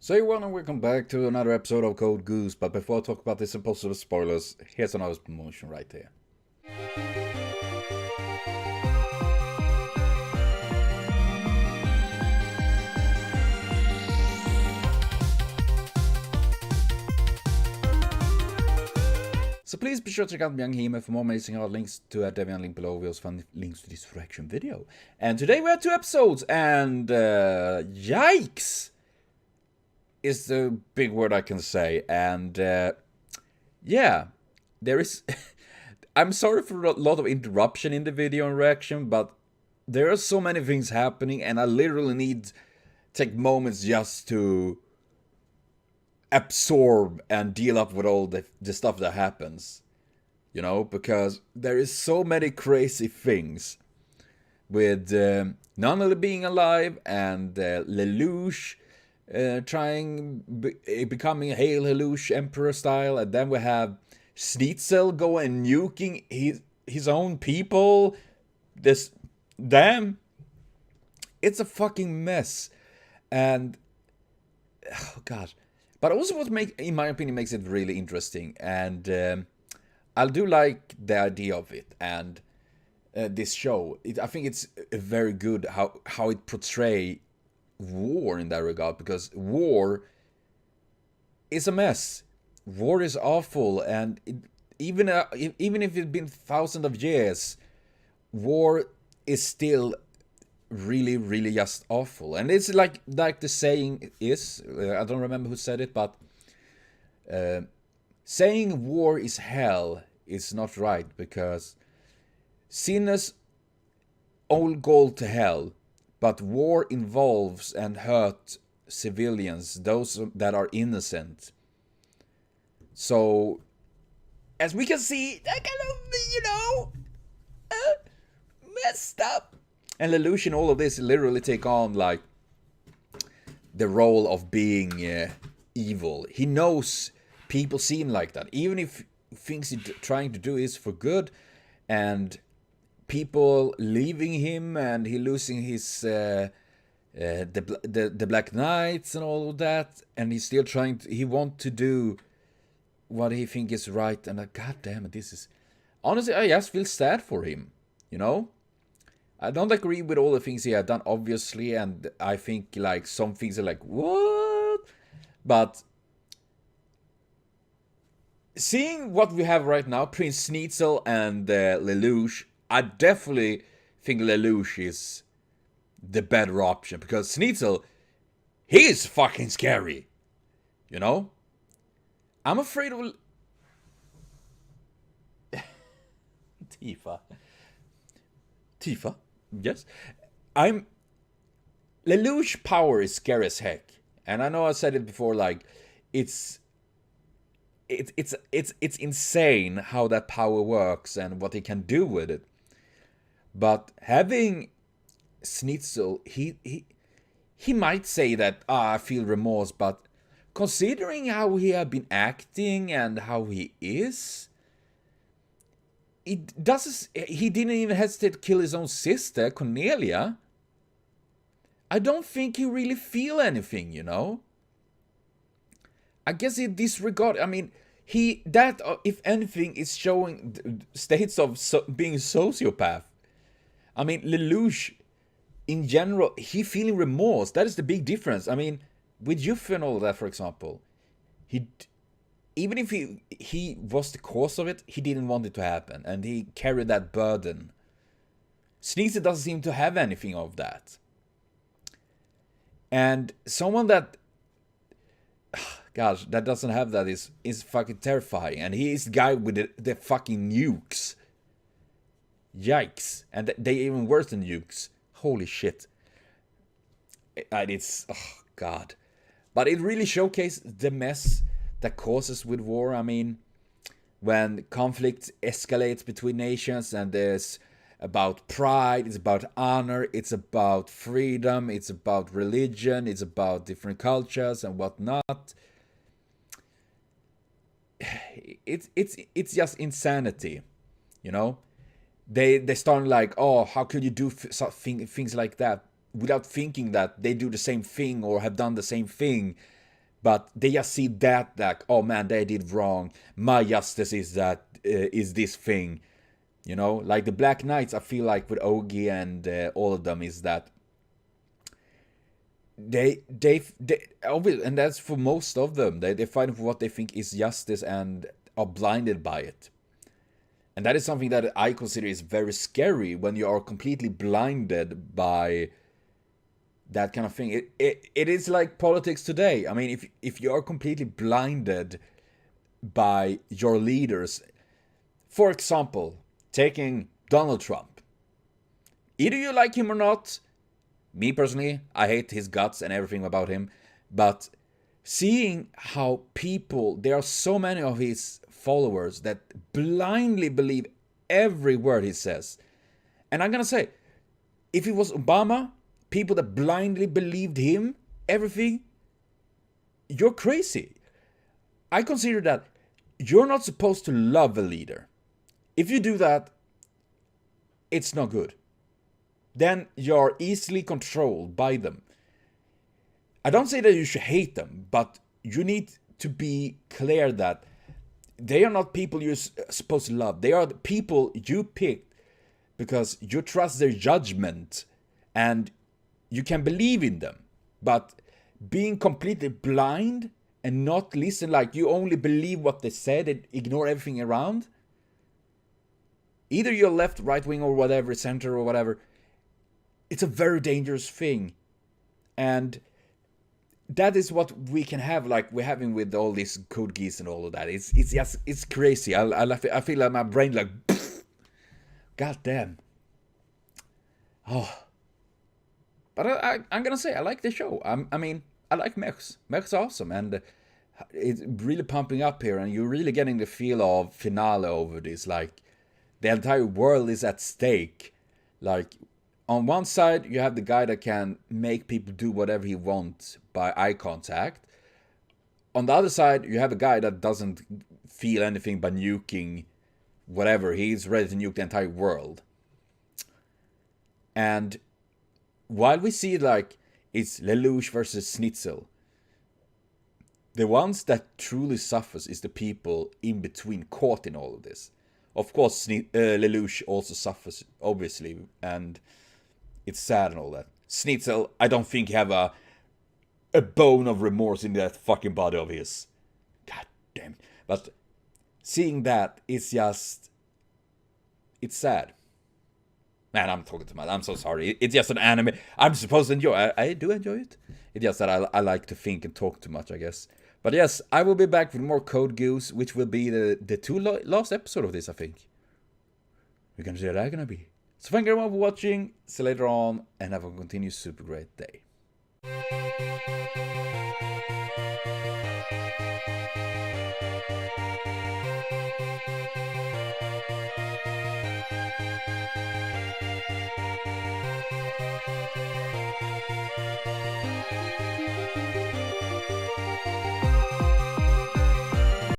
So everyone, and welcome back to another episode of Code Goose. But before I talk about this impossible spoilers, here's another promotion right here. So please be sure to check out Young Hime for more amazing art. Links to our Deviant link below. We also find links to this reaction video. And today we have 2 episodes, and yikes is the big word I can say. And yeah, there is. I'm sorry for a lot of interruption in the video and reaction, but there are so many things happening, and I literally need take moments just to absorb and deal up with all the stuff that happens, you know, because there is so many crazy things with Nunnery being alive and Lelouch becoming Hail Lelouch Emperor style, and then we have Schneizel going and nuking his own people. This damn, it's a fucking mess, and oh god. But also what in my opinion, makes it really interesting, and I do like the idea of it, and this show. I think it's very good how it portrays war in that regard, because war is a mess. War is awful, and even if it's been thousands of years, war is still really just awful. And it's like the saying is, I don't remember who said it, but saying war is hell is not right, because sinners all go to hell, but war involves and hurt civilians, those that are innocent. So as we can see, that kind of, messed up. And Lelouch in all of this literally take on like the role of being evil. He knows people see him like that, even if things he's trying to do is for good, and people leaving him, and he losing his the Black Knights and all of that, and he's still trying to, he want to do what he think is right. And god damn it, this is honestly, I just feel sad for him, you know. I don't agree with all the things he had done, obviously, and I think like some things are like, what? But seeing what we have right now, Prince Schneizel and Lelouch, I definitely think Lelouch is the better option, because Schneizel, he is fucking scary, you know? I'm afraid of Tifa? Yes. Lelouch power is scary as heck. And I know I said it before, like, it's insane how that power works and what he can do with it. But having Schneizel, he might say that, I feel remorse, but considering how he had been acting and how he is, he didn't even hesitate to kill his own sister, Cornelia. I don't think he really feel anything, you know. I guess he disregard. I mean, if anything, is showing states of being a sociopath. I mean, Lelouch, in general, he feeling remorse. That is the big difference. I mean, with Yuffie and all that, for example, even if he was the cause of it, he didn't want it to happen, and he carried that burden. Schneizel doesn't seem to have anything of that. And someone that, gosh, that doesn't have that is fucking terrifying. And he is the guy with the fucking nukes. Yikes. And they even worse than nukes. Holy shit. And it's, oh god. But it really showcased the mess that causes with war. I mean, when conflict escalates between nations, and there's about pride, it's about honor, it's about freedom, it's about religion, it's about different cultures and whatnot. It's just insanity, you know. They start like, oh, how could you do things like that, without thinking that they do the same thing or have done the same thing but they just see that like, oh man, they did wrong. My justice is that is this thing, you know, like the Black Knights. I feel like with Ogi and all of them is that they obviously, and that's for most of them. They fight for what they think is justice and are blinded by it. And that is something that I consider is very scary when you are completely blinded by that kind of thing. It is like politics today. I mean, if you are completely blinded by your leaders, for example, taking Donald Trump. Either you like him or not. Me personally, I hate his guts and everything about him. But seeing how people, there are so many of his followers that blindly believe every word he says. And I'm gonna say, if it was Obama, people that blindly believed him, everything, you're crazy. I consider that you're not supposed to love a leader. If you do that, it's not good. Then you're easily controlled by them. I don't say that you should hate them, but you need to be clear that they are not people you're supposed to love. They are the people you picked because you trust their judgment and you can believe in them. But being completely blind and not listen, like you only believe what they said and ignore everything around, either you're left, right wing or whatever, center or whatever, it's a very dangerous thing. And that is what we can have, like we're having with all these code geass and all of that. It's just, it's crazy. I feel like my brain like, god damn. Oh. But I'm gonna say, I like the show. I mean, I like mechs. Mechs are awesome, and it's really pumping up here, and you're really getting the feel of finale over this. Like, the entire world is at stake. Like, on one side, you have the guy that can make people do whatever he wants by eye contact. On the other side, you have a guy that doesn't feel anything but nuking whatever. He's ready to nuke the entire world. And while we see like it's Lelouch versus Schneizel, the ones that truly suffers is the people in between, caught in all of this. Of course, Lelouch also suffers, obviously, and it's sad and all that. Schneizel, I don't think have a bone of remorse in that fucking body of his. God damn. But seeing that, it's just, it's sad. Man, I'm talking too much. I'm so sorry. It's just an anime. I'm supposed to enjoy. I do enjoy it. It's just that I like to think and talk too much, I guess. But yes, I will be back with more Code Geass, which will be the last episode of this, I think. We're gonna see how that's gonna be. So thank you everyone for watching. See you later on, and have a continued super great day.